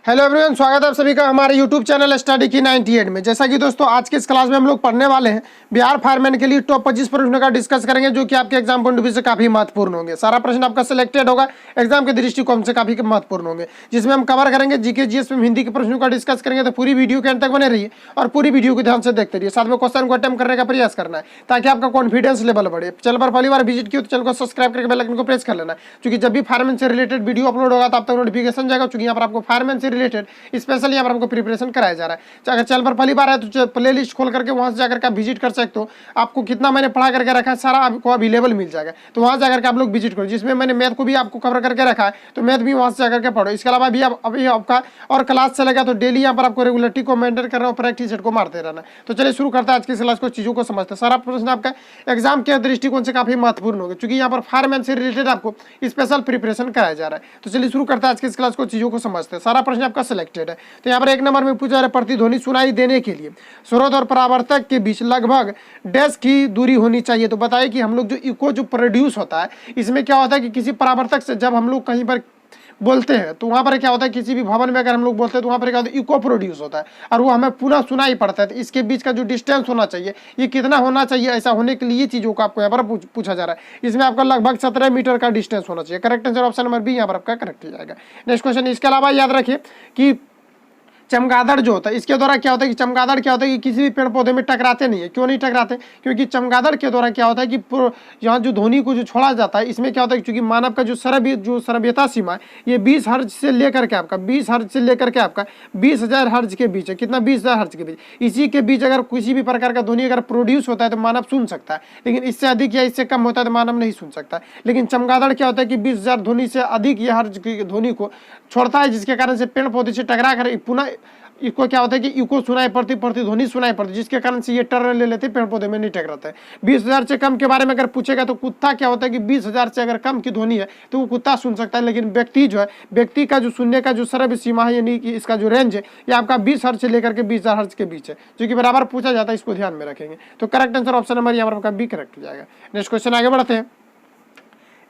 Hello everyone, स्वागत है आप सभी का हमारे यूट्यूब चैनल स्टडी की 98 में। जैसा कि दोस्तों आज के इस क्लास में हम लोग पढ़ने वाले हैं बिहार फायरमैन के लिए टॉप 25 प्रश्नों का डिस्कस करेंगे, जो कि आपके एग्जाम पॉइंट ऑफ व्यू से काफी महत्वपूर्ण होंगे। सारा प्रश्न आपका सिलेक्टेड होगा, एग्जाम के दृष्टिकोण से काफी महत्वपूर्ण होंगे, जिसमें हम कवर करेंगे जीके जीएस में हिंदी के प्रश्नों का डिस्कस करेंगे। तो पूरी वीडियो के अंत तक बने रहिए और पूरी वीडियो को ध्यान से देखते रहिए। साथ में क्वेश्चन को अटेम्प्ट करने का प्रयास करना है ताकि आपका कॉन्फिडेंस लेवल बढ़े। चैनल पर पहली बार विजिट किया तो चैनल को सब्सक्राइब करके बेल आइकन को प्रेस कर लेना, क्योंकि जब भी फायरमैन से रिलेटेड वीडियो अपलोड होगा तो आप तक नोटिफिकेशन जाएगा। क्योंकि यहाँ पर आपको फायरमैन से रिलेटेड स्पेशली यहाँ पर हमको प्रिपरेशन कराया जा रहा है। अगर चैनल पर पहली बार है तो प्ले लिस्ट खोल करके वहां से जाकर के आप विजिट कर सकते हो। आपको कितना मैंने पढ़ा करके रखा है सारा आपको अवेलेबल मिल जाएगा, तो वहां जाकर के आप लोग विजिट करो। जिसमें मैंने मैथ को भी आपको कवर करके रखा है, तो मैथ भी वहां से जाकर के पढ़ो। इसके अलावा अभी आपका और क्लास चलेगा, तो डेली यहाँ पर आपको रेगुलरिटी को मेंटेन करना और प्रैक्टिस सेट को मारते रहना। तो चलिए शुरू करते हैं आज की क्लास को, चीजों को समझते हैं। सारा प्रश्न आपका एग्जाम के दृष्टिकोण से काफी महत्वपूर्ण होगा, क्योंकि यहाँ पर फायरमैन से रिलेटेड आपको स्पेशल प्रिपरेशन कराया जा रहा है। तो चलिए शुरू करते हैं आज की क्लास को, चीजों को समझते हैं। सारा प्रश्न आपका सिलेक्टेड है। तो यहाँ पर एक नंबर में पूछा जा रहा है, प्रतिध्वनि सुनाई देने के लिए स्रोत और परावर्तक के बीच लगभग डैश की दूरी होनी चाहिए। तो बताइए कि हम लोग जो इको जो प्रोड्यूस होता है, इसमें क्या होता है कि किसी परावर्तक से जब हम लोग कहीं पर बोलते हैं तो वहां पर क्या होता है, किसी भी भवन में अगर हम लोग बोलते हैं तो वहां पर क्या होता है, इको प्रोड्यूस होता है और वो हमें पुनः सुनाई पड़ता है। तो इसके बीच का जो डिस्टेंस होना चाहिए, ये कितना होना चाहिए, ऐसा होने के लिए चीजों का आपको यहाँ पर पूछा जा रहा है। इसमें आपका लगभग 17 मीटर का डिस्टेंस होना चाहिए। Correct answer option number B यहाँ पर आपका करेक्ट हो जाएगा। नेक्स्ट क्वेश्चन, इसके अलावा याद रखिए कि चमगादड़ जो होता है, इसके द्वारा क्या होता है कि चमगादड़ क्या होता है कि किसी भी पेड़ पौधे में टकराते नहीं है। क्यों नहीं टकराते? क्योंकि चमगादड़ के द्वारा क्या होता है कि यहाँ जो ध्वनि को जो छोड़ा जाता है, इसमें क्या होता है क्योंकि मानव का जो श्रव्यता सीमा है ये 20 हर्ट्ज से लेकर के आपका 20,000 हर्ट्ज के बीच है। कितना? 20,000 हर्ट्ज के बीच। इसी के बीच अगर किसी भी प्रकार का ध्वनि अगर प्रोड्यूस होता है तो मानव सुन सकता है, लेकिन इससे अधिक या इससे कम होता है तो मानव नहीं सुन सकता। लेकिन चमगादड़ क्या होता है कि 20,000 ध्वनि से अधिक या हर्ट्ज की ध्वनि को छोड़ता है, जिसके कारण से पेड़ पौधे से टकरा कर पुनः इसको क्या होता है कि इको सुनाई पड़ती ध्वनि सुनाई पड़ती, जिसके कारण से ये टर्न ले लेते, पेड़ पौधे में नहीं टकराता है। 20,000 से कम के बारे में अगर पूछेगा तो कुत्ता क्या होता है कि 20,000 से अगर कम की ध्वनि है तो वो कुत्ता सुन सकता है, लेकिन व्यक्ति जो है, व्यक्ति का जो सुनने का जो श्रव्य सीमा है, यानी कि इसका जो रेंज है, ये आपका 20 हर्ट्ज से लेकर के 20,000 हर्ट्ज के बीच है, जो कि बराबर पूछा जाता है। इसको ध्यान में रखेंगे। तो करेक्ट आंसर ऑप्शन नंबर यहाँ पर आपका बी करेक्ट हो जाएगा। नेक्स्ट क्वेश्चन आगे बढ़ते हैं।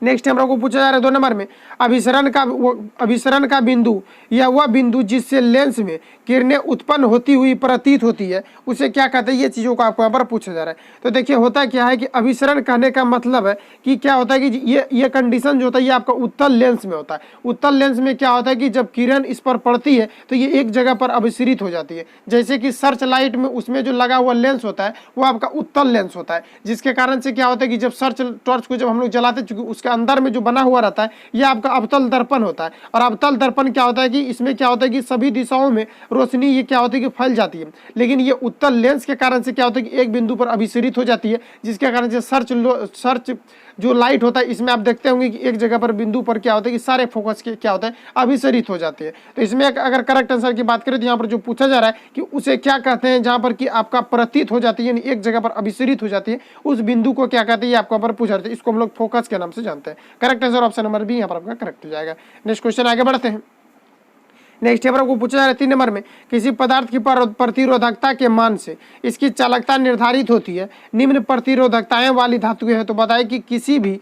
नेक्स्ट हम लोग को पूछा जा रहा है 2 नंबर में, अभिसरण का बिंदु या वह बिंदु जिससे लेंस में किरणें उत्पन्न होती हुई प्रतीत होती है, उसे क्या कहते हैं? ये चीजों को आपको यहाँ पर पूछा जा रहा है। तो देखिए होता क्या है कि अभिसरण कहने का मतलब है कि क्या होता है कि ये कंडीशन जो होता है ये आपका उत्तल लेंस में होता है। उत्तल लेंस में क्या होता है कि जब किरण इस पर पड़ती है तो ये एक जगह पर अभिसरित हो जाती है। जैसे कि सर्च लाइट में उसमें जो लगा हुआ लेंस होता है वो आपका उत्तल लेंस होता है, जिसके कारण से क्या होता है कि जब सर्च टॉर्च को जब हम लोग जलाते हैं, चूंकि उसके अंदर में जो बना हुआ रहता है ये आपका अवतल दर्पण होता है। और अवतल दर्पण क्या होता है कि इसमें क्या होता है कि सभी दिशाओं में रोशनी ये क्या होती है कि फैल जाती है, लेकिन ये उत्तल लेंस के कारण से क्या होता है कि एक बिंदु पर अभिसरित हो जाती है, जिसके कारण से सर्च जो लाइट होता है इसमें आप देखते होंगे कि एक जगह पर बिंदु पर क्या होता है कि सारे फोकस के क्या होता है अभिसरित हो जाते हैं। तो इसमें अगर करेक्ट आंसर की बात करें तो यहाँ पर जो पूछा जा रहा है कि उसे क्या कहते हैं, जहाँ पर कि आपका प्रतीत हो जाती है, यानी एक जगह पर अभिसरित हो जाती है, उस बिंदु को क्या कहते हैं ये आपको पर पूछा जाता है। इसको हम लोग फोकस के नाम से जानते हैं। Correct answer option number B यहाँ पर आपका करेक्ट हो जाएगा। नेक्स्ट क्वेश्चन आगे बढ़ते हैं। नेक्स्ट यहाँ पर आपको पूछा जा रहा है 3 नंबर में, किसी पदार्थ की प्रतिरोधकता के मान से इसकी चालकता निर्धारित होती है। निम्न प्रतिरोधकताएं वाली धातु है। तो बताइए कि किसी भी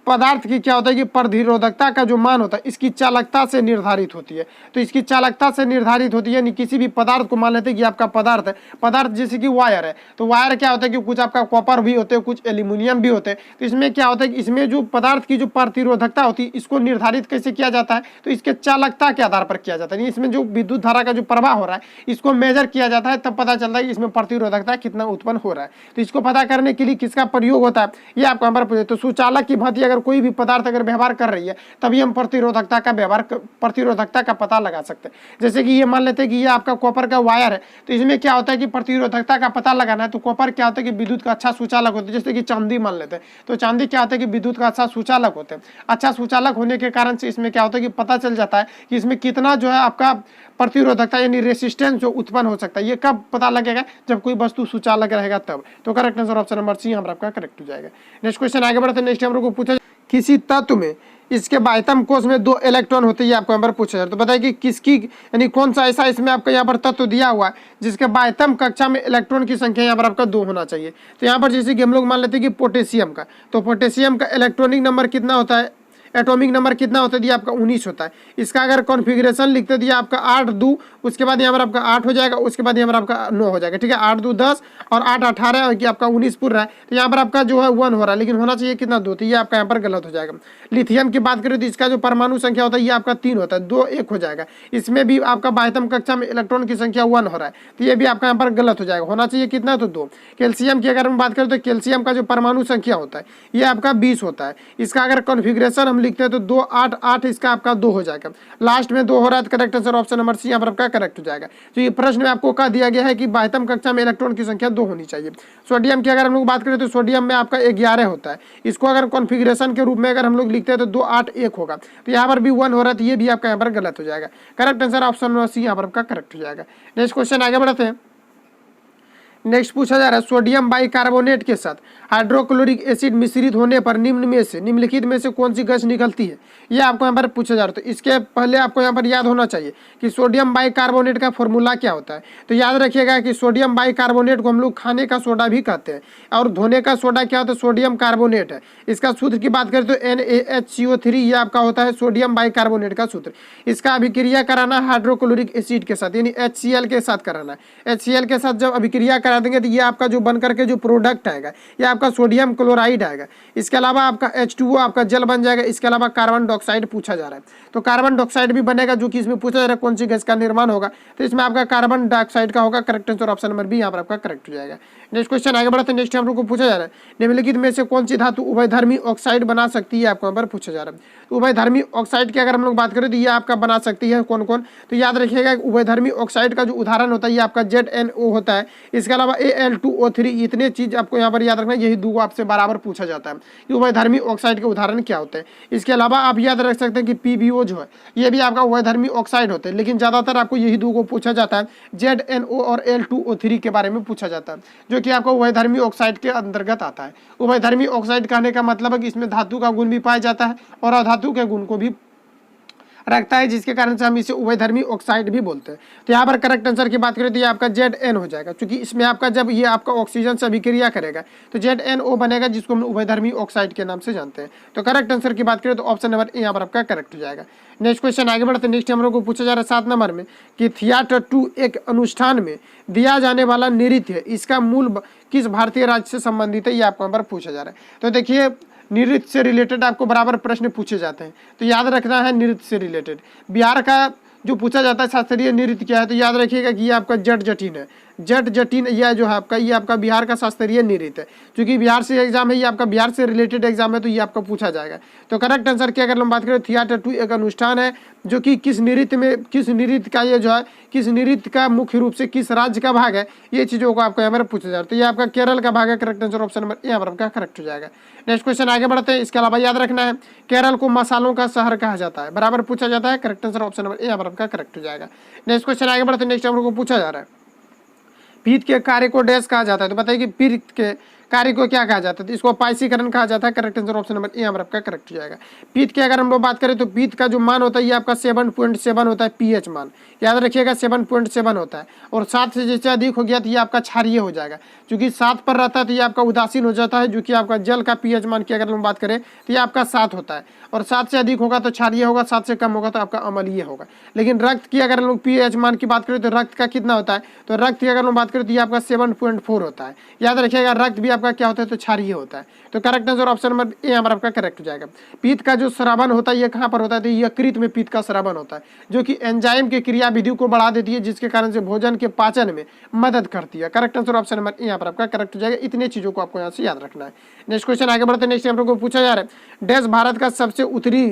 पदार्थ की क्या होता है कि प्रतिरोधकता का जो मान होता है इसकी चालकता से निर्धारित होती है। तो इसकी चालकता से निर्धारित होती है, यानी किसी भी पदार्थ को मान लेते हैं कि आपका पदार्थ है, पदार्थ जैसे कि वायर है, तो वायर क्या होता है कि कुछ आपका कॉपर भी होते हैं, कुछ एल्यूमिनियम भी होते हैं। तो इसमें क्या होता है कि इसमें जो पदार्थ की जो प्रतिरोधकता होती है इसको निर्धारित कैसे किया जाता है? तो इसके चालकता के आधार पर किया जाता है। इसमें जो विद्युत धारा का जो प्रवाह हो रहा है इसको मेजर किया जाता है, तब पता चलता है कि इसमें प्रतिरोधकता कितना उत्पन्न हो रहा है। तो इसको पता करने के लिए किसका प्रयोग होता है ये आपको यहाँ पर। तो सुचालक की भांति अगर कोई भी पदार्थ अगर व्यवहार कर रही है तभी हम प्रतिरोधकता का पता लगा सकते हैं। जैसे कि ये मान लेते हैं कि ये आपका कॉपर का वायर है, तो इसमें क्या होता है कि प्रतिरोधकता का पता लगाना है, तो कॉपर क्या होता है कि विद्युत का अच्छा सुचालक होता है। जैसे कि चांदी मान लेते हैं, तो चांदी क्या होता है कि विद्युत का अच्छा सुचालक होते हैं। अच्छा सुचालक होने के कारण से इसमें क्या होता है कि पता चल जाता है कि इसमें कितना जो है आपका प्रतिरोधकता यानी रेसिस्टेंस जो उत्पन्न हो सकता है। ये कब पता लगेगा? जब कोई वस्तु सुचालक रहेगा तब। तो correct answer option number C हमारा आपका करेक्ट हो जाएगा। नेक्स्ट क्वेश्चन आगे बढ़ते हैं। नेक्स्ट हम लोग को पूछा, किसी तत्व में इसके बाह्यतम कोश में 2 इलेक्ट्रॉन होते हैं, आपको यहाँ पर पूछा जाए। तो बताइए कि किसकी यानी कौन सा ऐसा इसमें आपका यहाँ पर तत्व दिया हुआ है जिसके बाह्यतम कक्षा में इलेक्ट्रॉन की संख्या यहाँ पर आपका 2 होना चाहिए। तो यहाँ पर जैसे कि हम लोग मान लेते हैं कि पोटेशियम का, तो पोटेशियम का इलेक्ट्रॉनिक नंबर कितना होता है? एटॉमिक नंबर कितना होता है, दिया आपका 19 होता है। इसका अगर कॉन्फ़िगरेशन लिखते दिया आपका 8 2, उसके बाद यहाँ पर आपका 8 हो जाएगा, उसके बाद यहाँ पर आपका 9 हो जाएगा, ठीक है। 8 2 10 और 8 18 और आपका 19 पूरा रहा है, तो यहाँ पर आपका जो है 1 हो रहा है, लेकिन होना चाहिए कितना 2, तो ये आपका यहाँ पर गलत हो जाएगा। लिथियम की बात करें तो इसका जो परमाणु संख्या होता है ये आपका 3 होता है, 2 1 हो जाएगा। इसमें भी आपका 22वीं कक्षा में इलेक्ट्रॉन की संख्या 1 हो रहा है, तो ये भी आपका यहाँ पर गलत हो जाएगा, होना चाहिए कितना तो 2। कैल्शियम की अगर हम बात करें तो कैल्शियम का जो परमाणु संख्या होता है ये आपका 20 होता है। इसका अगर कॉन्फ़िगरेशन हम लिखते हैं तो 2 8 8, इसका आपका 2 हो जाएगा, लास्ट में 2 हो रहा है, तो correct answer option number C यहाँ पर आपका करेक्ट हो जाएगा। तो ये प्रश्न में आपको कह दिया गया है कि 22वीं कक्षा में इलेक्ट्रॉन की संख्या 2 होनी चाहिए। सोडियम की अगर हम लोग बात करें तो सोडियम में आपका 11 होता है, इसको अगर कॉन्फ़िगरेशन के रूप में अगर हम लोग लिखते हैं तो 2 8 1 होगा, तो यहाँ पर भी 1 हो रहा है, तो ये भी आपका यहाँ पर गलत हो जाएगा। Correct answer option number C यहाँ पर आपका करेक्ट हो जाएगा। नेक्स्ट क्वेश्चन आगे बढ़ते हैं। नेक्स्ट पूछा जा रहा है, सोडियम बाइकार्बोनेट के साथ हाइड्रोक्लोरिक एसिड मिश्रित होने पर निम्नलिखित में से कौन सी गैस निकलती है, ये आपको यहाँ पर पूछा जा रहा है। तो इसके पहले आपको यहाँ पर याद होना चाहिए कि सोडियम बाइकार्बोनेट का फॉर्मूला क्या होता है। तो याद रखिएगा कि सोडियम बाइकार्बोनेट को हम लोग खाने का सोडा भी कहते हैं, और धोने का सोडा क्या होता है, सोडियम कार्बोनेट है। इसका सूत्र की बात करें तो NaHCO3, ये आपका होता है सोडियम बाइकार्बोनेट का सूत्र। इसका अभिक्रिया कराना हाइड्रोक्लोरिक एसिड के साथ यानी HCl के साथ कराना है। HCl के साथ जब अभिक्रिया करा देंगे तो ये आपका जो बनकर के जो प्रोडक्ट आएगा ये आपका सोडियम क्लोराइड आएगा। इसके अलावा आपका H2O आपका जल बन जाएगा। इसके अलावा कार्बन डाइऑक्साइड पूछा जा रहा है, तो कार्बन डाइऑक्साइड भी बनेगा, जो कि इसमें पूछा जा रहा है कौन सी गैस का निर्माण होगा, तो इसमें आपका कार्बन डाइऑक्साइड का होगा। Correct answer option number B यहाँ पर आपका करेक्ट हो जाएगा। नेक्स्ट क्वेश्चन आगे बढ़ते हैं। नेक्स्ट हम लोग को पूछा जा रहा है, निम्नलिखित में से कौन सी धातु उभयधर्मी ऑक्साइड बना सकती है, आपको यहाँ पर पूछा जा रहा है। तो उभयधर्मी ऑक्साइड की अगर हम लोग बात करें तो ये आपका बना सकती है कौन कौन, तो याद रखिएगा उभयधर्मी ऑक्साइड का जो उदाहरण होता है ये आपका ZnO होता है। इसके अलावा Al2O3, इतने चीज आपको यहाँ पर याद रखना है, यही दो आपसे बराबर पूछा जाता है कि उभयधर्मी ऑक्साइड के उदाहरण क्या होते हैं। इसके अलावा आप याद रख सकते हैं कि PbO जो है ये भी आपका उभयधर्मी ऑक्साइड होते हैं, लेकिन ज्यादातर आपको यही दो को पूछा जाता है, ZnO और Al2O3 के बारे में पूछा जाता है, जो कि आपको उभयधर्मी ऑक्साइड के अंतर्गत आता है। उभयधर्मी ऑक्साइड कहने का मतलब है कि इसमें धातु का गुण भी पाया जाता है और अधातु के गुण को भी रखता है, जिसके कारण से हम इसे उभयधर्मी ऑक्साइड भी बोलते हैं। तो यहाँ पर करेक्ट आंसर की बात करें तो ये आपका Zn हो जाएगा, क्योंकि इसमें आपका जब ये आपका ऑक्सीजन से अभिक्रिया करेगा तो ZnO बनेगा, जिसको हम उभयधर्मी ऑक्साइड के नाम से जानते हैं। तो करेक्ट आंसर की बात करें तो ऑप्शन नंबर ए यहाँ पर आपका करेक्ट हो जाएगा। नेक्स्ट क्वेश्चन आगे बढ़ते हैं। नेक्स्ट हम लोग को पूछा जा रहा है 7 नंबर में कि थिएटर 2 एक अनुष्ठान में दिया जाने वाला नृत्य है, इसका मूल किस भारतीय राज्य से संबंधित है, ये आपको यहाँ पर पूछा जा रहा है। तो देखिए नृत्य से रिलेटेड आपको बराबर प्रश्न पूछे जाते हैं, तो याद रखना है नृत्य से रिलेटेड। बिहार का जो पूछा जाता है शास्त्रीय नृत्य क्या है, तो याद रखिएगा कि ये आपका जट जटिन है। जट जटिन यह जो है आपका ये आपका बिहार का शास्त्रीय नृत्य है, क्योंकि बिहार से एग्जाम है, ये आपका बिहार से रिलेटेड एग्जाम है, तो ये आपका पूछा जाएगा। तो करेक्ट आंसर की अगर हम बात करें थिएटर 2 एक अनुष्ठान है जो कि किस नृत्य का ये जो है किस नृत्य का मुख्य रूप से किस राज्य का भाग है, ये चीज़ों को आपको यहाँ पर पूछा जा रहा है। तो ये आपका केरल का भाग है। करेक्ट आंसर ऑप्शन नंबर यहाँ पर आपका करेक्ट हो जाएगा। नेक्स्ट क्वेश्चन आगे बढ़ते हैं। इसके अलावा याद रखना है केरल को मसालों का शहर कहा जाता है, बराबर पूछा जाता है। करेक्ट आंसर ऑप्शन नंबर यहाँ पर आपका करेक्ट हो जाएगा। नेक्स्ट क्वेश्चन आगे बढ़ते हैं। नेक्स्ट हम लोग को पूछा जा रहा है पीत के कार्य को डैश कहा जाता है, तो बताइए कि पीत के कार्य को क्या कहा जाता है, तो इसको पाइसीकरण कहा जाता है। करेक्ट आंसर ऑप्शन नंबर यहाँ पर आपका करेक्ट हो जाएगा। पीत की अगर हम लोग बात करें तो पीत का जो मान होता है ये आपका 7.7 होता है, pH मान याद रखिएगा 7.7 होता है, और 7 से जैसे अधिक हो गया तो ये आपका क्षारीय हो जाएगा। क्योंकि 7 पर रहता है तो ये आपका उदासीन हो जाता है, जो कि आपका जल का pH मान की अगर हम बात करें तो ये आपका 7 होता है, और 7 से अधिक होगा तो क्षारीय होगा, 7 से कम होगा तो आपका अम्लीय होगा। लेकिन रक्त की अगर हम लोग pH मान की बात करें तो रक्त का कितना होता है, तो रक्त की अगर हम बात करें तो ये आपका 7.4 होता है। याद रखिएगा रक्त भी आपका क्या होता है, तो क्षारीय होता है। तो correct answer option number A यहाँ पर आपका करेक्ट हो जाएगा। पीत का जो श्रवण होता है ये कहाँ पर होता है, तो यकृत में पीत का श्रवण होता है, जो कि एंजाइम की क्रियाविधि को बढ़ा देती है, जिसके कारण से भोजन के पाचन में मदद करती है। करेक्ट आंसर ऑप्शन नंबर यहाँ पर आपका करेक्ट हो जाएगा। इतने चीजों को आपको यहाँ से याद रखना है। नेक्स्ट क्वेश्चन आगे बढ़ते हैं। नेक्स्ट हम लोग को पूछा जा रहा है देश भारत का सबसे उत्तरी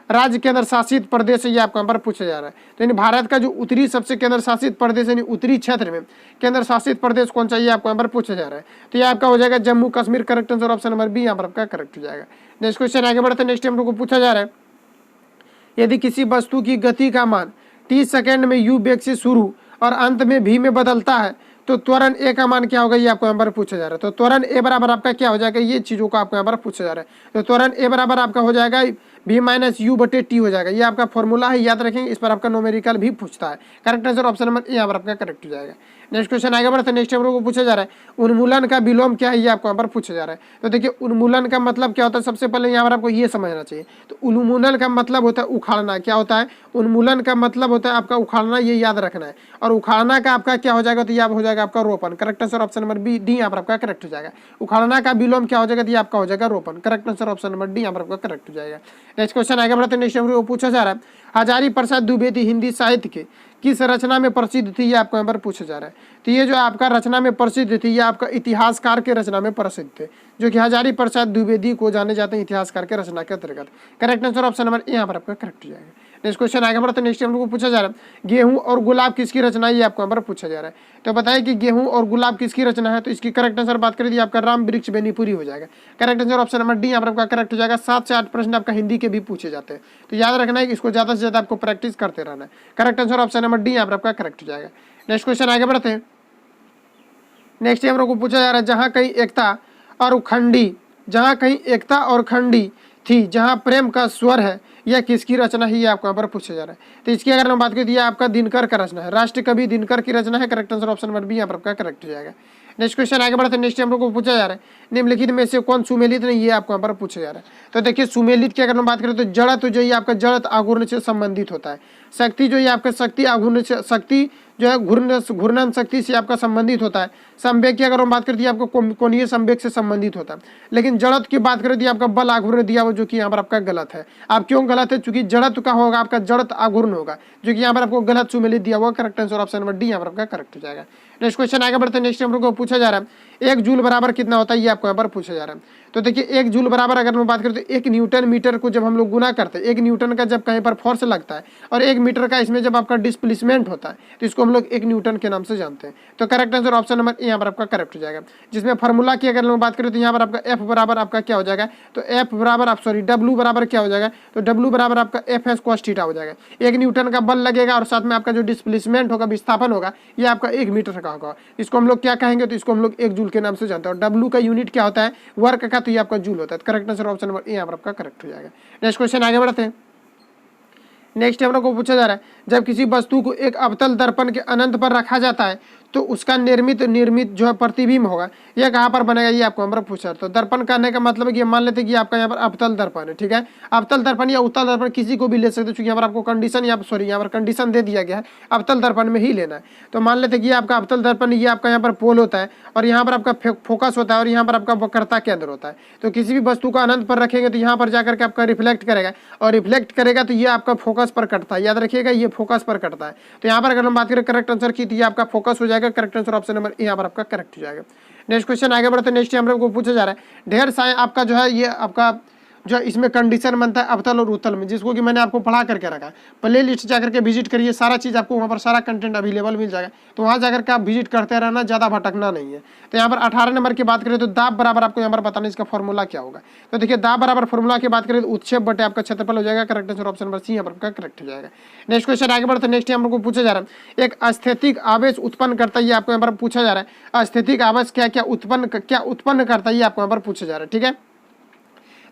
राज्य केंद्र शासित प्रदेश है, ये आपको यहाँ पर पूछा जा रहा है। तो यानी भारत का जो उत्तरी सबसे केंद्र शासित प्रदेश यानी उत्तरी क्षेत्र में केंद्र शासित प्रदेश कौन सा, ये आपको यहाँ पर पूछा जा रहा है। तो ये आपका हो जाएगा Jammu Kashmir. Correct answer option number B यहाँ पर आपका करेक्ट हो जाएगा। नेक्स्ट क्वेश्चन आगे बढ़ते हैं। नेक्स्ट हम लोग को पूछा जा रहा है यदि किसी वस्तु की गति का मान 30 सेकेंड में u वेग से शुरू और अंत में v में बदलता है तो त्वरण ए का मान क्या होगा, ये आपको यहाँ पर पूछा जा रहा है। तो त्वरण ए बराबर आपका क्या हो जाएगा, ये चीज़ों को आपको यहाँ पर पूछा जा रहा है। तो त्वरण ए बराबर आपका हो जाएगा V माइनस यू बटे टी हो जाएगा। ये आपका फॉर्मूला है, याद रखेंगे। इस पर आपका न्यूमेरिकल भी पूछता है। करेक्ट आंसर ऑप्शन नंबर यहाँ पर आपका करेक्ट हो जाएगा। नेक्स्ट क्वेश्चन आगे बढ़ते हैं। नेक्स्ट नंबर को पूछा जा रहा है उन्मूलन का विलोम क्या है, ये आपको यहाँ पर पूछा जा रहा है। तो देखिए उन्मूलन का मतलब क्या होता है, सबसे पहले यहाँ पर आपको ये समझना चाहिए। तो उन्मूलन का मतलब होता है उखाड़ना। क्या होता है, उन्मूलन का मतलब होता है आपका उखाड़ना, ये याद रखना है। और उखाड़ना का आपका क्या हो जाएगा, तो ये हो जाएगा आपका रोपण। Correct answer option number B D यहाँ पर आपका करेक्ट हो जाएगा। उखाड़ना का विलोम क्या हो जाएगा, तो ये आपका हो जाएगा रोपण। Correct answer option number D यहाँ पर आपका करेक्ट हो जाएगा। नेक्स्ट क्वेश्चन आगे बढ़ते हैं। नेक्स्ट नंबर को पूछा जा रहा है हजारी प्रसाद द्विवेदी हिंदी साहित्य के किस रचना में प्रसिद्ध थी, ये आपको यहाँ पर पूछा जा रहा है। तो ये जो आपका रचना में प्रसिद्ध थी, ये आपका इतिहासकार के रचना में प्रसिद्ध थे, जो कि हजारी प्रसाद द्विवेदी को जाने जाते हैं इतिहासकार के रचना के अंतर्गत। करेक्ट आंसर ऑप्शन नंबर यहाँ पर आपका करेक्ट हो जाएगा। नेक्स्ट क्वेश्चन आगे बढ़ते हैं। नेक्स्ट नंबर को पूछा जा रहा है गेहूं और गुलाब किसकी रचना है, ये आपको यहाँ पर पूछा जा रहा है। तो बताइए कि गेहूं और गुलाब किसकी रचना है। तो इसकी करेक्ट आंसर बात करें तो आपका राम वृक्ष बेनीपुरी हो जाएगा। Correct answer option number D यहाँ पर आपका करेक्ट हो जाएगा। 7 से 8 प्रश्न आपका हिंदी के भी पूछे जाते हैं, तो याद रखना है कि इसको ज्यादा से ज्यादा आपको प्रैक्टिस करते रहना है। Correct answer option number D यहाँ पर आपका करेक्ट हो जाएगा। नेक्स्ट क्वेश्चन आगे बढ़ते हैं। नेक्स्ट हम लोग को पूछा जा रहा है जहाँ कहीं एकता और खंडी, जहाँ कहीं एकता और खंडी थी, जहाँ प्रेम का स्वर है, यह किसकी रचना है, ये आपको यहाँ पर पूछा जा रहा है। तो इसकी अगर हम बात करें तो यह आपका दिनकर का रचना है, राष्ट्र कवि दिनकर की रचना है। Correct answer option number B यहाँ पर आपका करेक्ट हो जाएगा। नेक्स्ट क्वेश्चन आगे बढ़ते हैं। नेक्स्ट हम लोग को पूछा जा रहा है निम्नलिखित में से कौन सुमेलित नहीं, ये आपको यहाँ पर पूछा जा रहा है। तो देखिए सुमेलित की अगर हम बात करें तो जड़त्व जो ये आपका जड़त आघूर्ण से संबंधित होता है। शक्ति जो ये आपका शक्ति आघूर्ण से, शक्ति जो है घूर्णन शक्ति से आपका संबंधित होता है। संवेग की अगर हम बात करते हैं आपको कोणीय संवेग से संबंधित होता है। लेकिन जड़त्व की बात करें तो आपका बल आघूर्ण दिया हुआ, जो कि यहाँ पर आपका गलत है। आप क्यों गलत है, चूंकि जड़त्व का होगा आपका जड़त आघूर्ण होगा, जो कि यहाँ पर आपको गलत सुमेलित दिया हुआ। Correct answer option number D यहाँ पर आपका करेक्ट हो जाएगा। नेक्स्ट क्वेश्चन आगे बढ़ते हैं। नेक्स्ट नंबर को पूछा जा रहा है 1 जूल बराबर कितना होता है, ये आपको यहाँ पर पूछा जा रहा है। तो देखिए 1 जूल बराबर अगर हम बात करें तो 1 न्यूटन मीटर को जब हम लोग गुना करते हैं, 1 न्यूटन का जब कहीं पर फोर्स लगता है और 1 मीटर का इसमें जब आपका डिस्प्लेसमेंट होता है, तो इसको हम लोग 1 न्यूटन के नाम से जानते हैं। तो करेक्ट आंसर ऑप्शन नंबर यहाँ पर आपका करेक्ट हो जाएगा। जिसमें फार्मूला की अगर हम बात करें तो यहाँ पर आपका एफ बराबर आपका क्या हो जाएगा, तो एफ बराबर आप डब्ल्यू बराबर क्या हो जाएगा, तो डब्ल्यू बराबर आपका एफ एस कॉस थीटा हो जाएगा। 1 न्यूटन का बल लगेगा और साथ में आपका जो डिस्प्लेसमेंट होगा, विस्थापन होगा, ये आपका 1 मीटर का होगा। इसको हम लोग क्या कहेंगे, तो इसको हम लोग 1 जूल के नाम से जानते हैं। और डब्ल्यू का यूनिट क्या होता है, वर्क का, तो ये आपका जूल होता है। करेक्ट आंसर ऑप्शन नंबर यहाँ पर आपका करेक्ट हो जाएगा। नेक्स्ट क्वेश्चन आगे बढ़ते हैं। नेक्स्ट हम लोग को पूछा जा रहा है जब किसी वस्तु को एक अवतल दर्पण के अनंत पर रखा जाता है तो उसका निर्मित जो है प्रतिबिंब होगा, यह कहाँ पर बनेगा, ये आपको हमारा पूछा। तो दर्पण करने का मतलब है कि मान लेते हैं कि आपका यहाँ पर अवतल दर्पण है, ठीक है। अवतल दर्पण या उत्तल दर्पण किसी को भी ले सकते हो, क्योंकि यहाँ पर आपको कंडीशन यहाँ पर कंडीशन दे दिया गया है अवतल दर्पण में ही लेना है। तो मान लेते हैं कि आपका अवतल दर्पण, ये आपका यहाँ पर पोल होता है और यहाँ पर आपका फोकस होता है और यहाँ पर आपका वक्रता केंद्र होता है। तो किसी भी वस्तु को अनंत पर रखेंगे तो यहाँ पर जाकर के आपका रिफ्लेक्ट करेगा और रिफ्लेक्ट करेगा तो ये आपका फोकस पर कटता है। याद रखिएगा ये फोकस पर कटता है। तो यहाँ पर अगर हम बात करें करेक्ट आंसर की, तो ये आपका फोकस हो जाएगा। करेक्ट आंसर ऑप्शन नंबर यहाँ पर आपका करेक्ट हो जाएगा। नेक्स्ट क्वेश्चन आगे बढ़ते हैं। नेक्स्ट हम लोग को पूछा जा रहा है ढेर सारे आपका जो है ये आपका जो इसमें कंडीशन बनता है अवतल और उत्तल में, जिसको कि मैंने आपको पढ़ा करके रखा है। प्ले लिस्ट जाकर के विजिट करिए, सारा चीज़ आपको वहाँ पर सारा कंटेंट अवेलेबल मिल जाएगा। तो वहाँ जाकर के आप विजिट करते रहना, ज़्यादा भटकना नहीं है। तो यहाँ पर 18 नंबर की बात करें तो दाब बराबर आपको यहाँ पर बताना इसका फॉर्मूला क्या होगा। तो देखिए दाब बराबर फॉर्मूला की बात करें तो उत्क्षेप बटे आपका क्षेत्रफल हो जाएगा। Correct answer option number C यहाँ पर आपका करेक्ट हो जाएगा। नेक्स्ट क्वेश्चन आगे बढ़ते हैं। नेक्स्ट हम लोग को पूछा जा रहा है एक अस्थैतिक आवेश उत्पन्न करता है, ये आपको यहाँ पर पूछा जा रहा है। अस्थैतिक आवेश क्या उत्पन्न करता है, ये आपको यहाँ पर पूछा जा रहा है, ठीक है।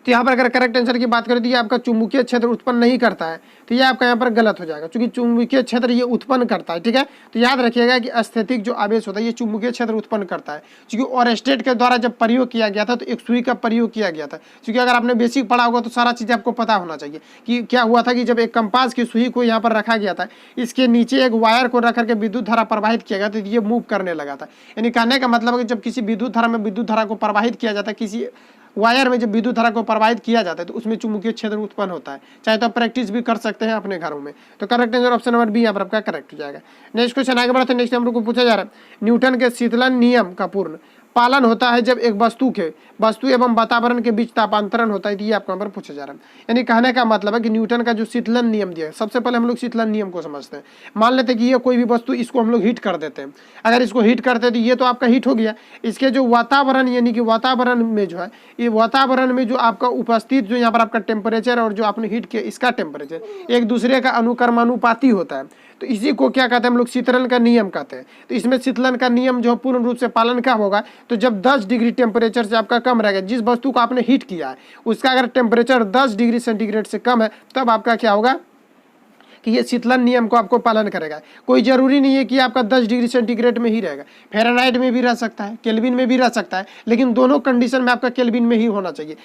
तो यहाँ पर अगर करेक्ट आंसर की बात करें तो ये आपका चुंबकीय क्षेत्र उत्पन्न नहीं करता है, तो ये आपका यहाँ पर गलत हो जाएगा, क्योंकि चुंबकीय क्षेत्र ये उत्पन्न करता है, ठीक है। तो याद रखिएगा कि अस्थैतिक जो आवेश होता है ये चुंबकीय क्षेत्र उत्पन्न करता है। क्योंकि ऑरेस्टेड के द्वारा जब प्रयोग किया गया था तो एक सुई का प्रयोग किया गया था। क्योंकि अगर आपने बेसिक पढ़ा होगा तो सारा चीज़ आपको पता होना चाहिए कि क्या हुआ था कि जब एक कंपास की सुई को यहाँ पर रखा गया था, इसके नीचे एक वायर को रख करके विद्युत धारा प्रवाहित किया गया, तो ये मूव करने लगा था। यानी कहने का मतलब है कि जब किसी विद्युत धारा को प्रवाहित किया जाता है, किसी वायर में जब विद्युत धारा को प्रवाहित किया जाता है तो उसमें चुंबकीय क्षेत्र उत्पन्न होता है। चाहे तो आप प्रैक्टिस भी कर सकते हैं अपने घरों में। तो correct answer option number B यहाँ पर आपका करेक्ट हो जाएगा। नेक्स्ट क्वेश्चन आगे बढ़ते हैं। नेक्स्ट नंबर को पूछा जा रहा है न्यूटन के शीतलन नियम का पूर्ण पालन होता है जब एक वस्तु एवं वातावरण के बीच तापांतरण होता है, तो ये आपको यहाँ पर पूछा जा रहा है। यानी कहने का मतलब है कि न्यूटन का जो शीतलन नियम दिया है, सबसे पहले हम लोग शीतलन नियम को समझते हैं। मान लेते हैं कि ये कोई भी वस्तु, इसको हम लोग हीट कर देते हैं। अगर इसको हीट करते हैं तो ये तो आपका हीट हो गया, इसके जो वातावरण यानी कि वातावरण में जो है, ये वातावरण में जो आपका उपस्थित जो यहाँ पर आपका टेम्परेचर और जो आपने हीट किया इसका टेम्परेचर एक दूसरे का अनुक्रमानुपाती होता है। तो इसी को क्या कहते हैं हम लोग, शीतलन का नियम कहते हैं। तो इसमें शीतलन का नियम जो पूर्ण रूप से पालन कब होगा, तो जब 10 डिग्री टेम्परेचर से आपका कम रहेगा। जिस वस्तु को आपने हीट किया है उसका अगर टेम्परेचर 10 डिग्री सेंटीग्रेड से कम है तब आपका क्या होगा कि ये शीतलन नियम को आपको पालन करेगा। कोई जरूरी नहीं है कि आपका 10 डिग्री सेंटीग्रेड में ही रहेगा, फ़ारेनहाइट में भी रह सकता है, केल्विन में भी रह सकता है, लेकिन दोनों कंडीशन में आपका केल्विन में ही होना चाहिए।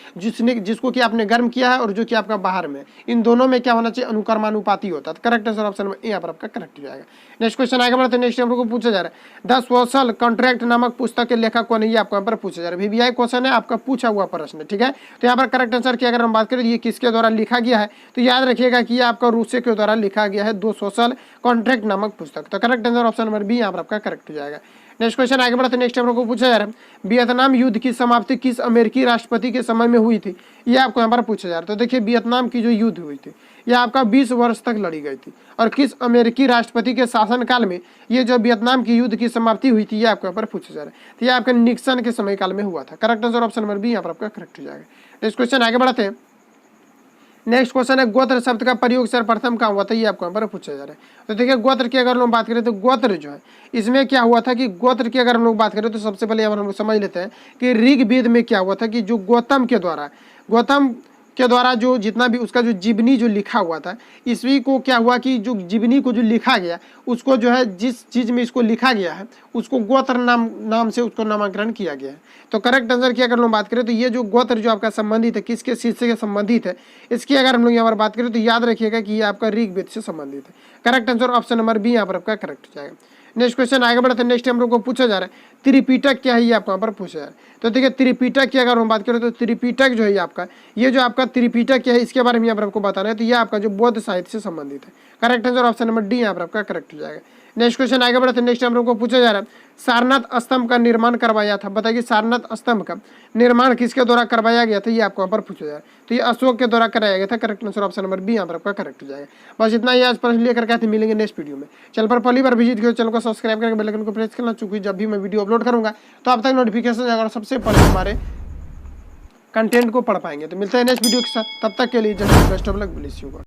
जिसको कि आपने गर्म किया है और जो कि आपका बाहर में, इन दोनों में क्या होना चाहिए, अनुक्रमानुपाती होता है। करेक्ट आंसर ऑप्शन में यहाँ पर आपका करेक्ट हो जाएगा। नेक्स्ट क्वेश्चन आगे बढ़ते हैं। नेक्स्ट हम लोग को पूछा जा रहा है द सोशल कॉन्ट्रैक्ट नामक पुस्तक के लेखक कौन है, ये आपको यहाँ पर पूछा जा रहा है। VVI क्वेश्चन है, आपका पूछा हुआ प्रश्न है, ठीक है। तो यहाँ पर करेक्ट आंसर की अगर हम बात करें ये किसके द्वारा लिखा गया है, तो याद रखिएगा कि ये आपका रूसे के द्वारा लिखा गया है, दो सोशल कॉन्ट्रैक्ट नामक पुस्तक। तो correct answer option number B यहाँ पर आपका करेक्ट हो जाएगा। नेक्स्ट क्वेश्चन आगे बढ़ते हैं। नेक्स्ट हम लोग को पूछा जा रहा है वियतनाम युद्ध की समाप्ति किस अमेरिकी राष्ट्रपति के समय में हुई थी, ये आपको यहाँ पर पूछा जा रहा है। तो देखिए वियतनाम की जो युद्ध हुई थी यह आपका 20 वर्ष तक लड़ी गई थी, और किस अमेरिकी राष्ट्रपति के शासनकाल में ये जो वियतनाम की युद्ध की समाप्ति हुई थी, ये आपके यहाँ पर पूछा जा रहा है। तो ये आपके निक्सन के समय काल में हुआ था। Correct answer option number B यहाँ पर आपका करेक्ट हो जाएगा। नेक्स्ट क्वेश्चन आगे बढ़ते हैं। नेक्स्ट क्वेश्चन है गोत्र शब्द का प्रयोग सर्वप्रथम कहाँ हुआ था, ये आपको यहाँ पर पूछा जा रहा है। तो देखिए गोत्र की अगर हम बात करें तो गोत्र जो है इसमें क्या हुआ था कि गोत्र की अगर हम लोग बात करें तो सबसे पहले हम लोग समझ लेते हैं कि ऋग्वेद में क्या हुआ था कि जो गौतम के द्वारा जो जितना भी उसका जो जीवनी जो लिखा हुआ था, ईस्वी को क्या हुआ कि जो जीवनी को जो लिखा गया उसको जो है जिस चीज़ में इसको लिखा गया है उसको गोत्र नाम से उसको नामकरण किया गया है। तो करेक्ट आंसर की अगर हम बात करें तो ये जो गोत्र जो आपका संबंधित है किसके शीर्ष से संबंधित है, इसकी अगर हम लोग यहाँ पर बात करें तो याद रखिएगा कि ये आपका ऋग्वेद से संबंधित है। Correct answer option number B यहाँ पर आपका करेक्ट हो जाएगा। नेक्स्ट क्वेश्चन आगे बढ़ते हैं। नेक्स्ट हम लोग को पूछा जा रहा है त्रिपिटक क्या है, ये आपको यहाँ पर पूछा जा रहा है। तो देखिए त्रिपिटक की अगर हम बात करें तो त्रिपिटक जो है आपका ये जो आपका त्रिपिटक क्या है इसके बारे में यहाँ पर आपको बताना है। तो ये आपका जो बौद्ध साहित्य से संबंधित है। Correct answer option number D यहाँ पर आपका करेक्ट हो जाएगा। नेक्स्ट क्वेश्चन आगे बढ़ते हैं। नेक्स्ट हम लोग को पूछा जा रहा है सारनाथ स्तंभ का निर्माण करवाया था, बताइए सारनाथ स्तंभ का निर्माण किसके द्वारा करवाया गया था, ये आपको यहाँ पर पूछा जा रहा है। तो ये अशोक के द्वारा कराया गया था। Correct answer option number B यहाँ पर आपका करेक्ट हो जाएगा। बस इतना ही आज प्रश्न लेकर के मिलेंगे नेक्स्ट वीडियो में। चैनल पर पहली बार विजिट करो, चैनल को सब्सक्राइब करके बेल आइकन को प्रेस करना, चूंकि जब भी मैं वीडियो अपलोड करूंगा तो आप तक नोटिफिकेशन जाएगा और सबसे पहले हमारे कंटेंट को पढ़ पाएंगे। तो मिलते हैं नेक्स्ट वीडियो के साथ, तब तक के लिए just best of luck, bless you.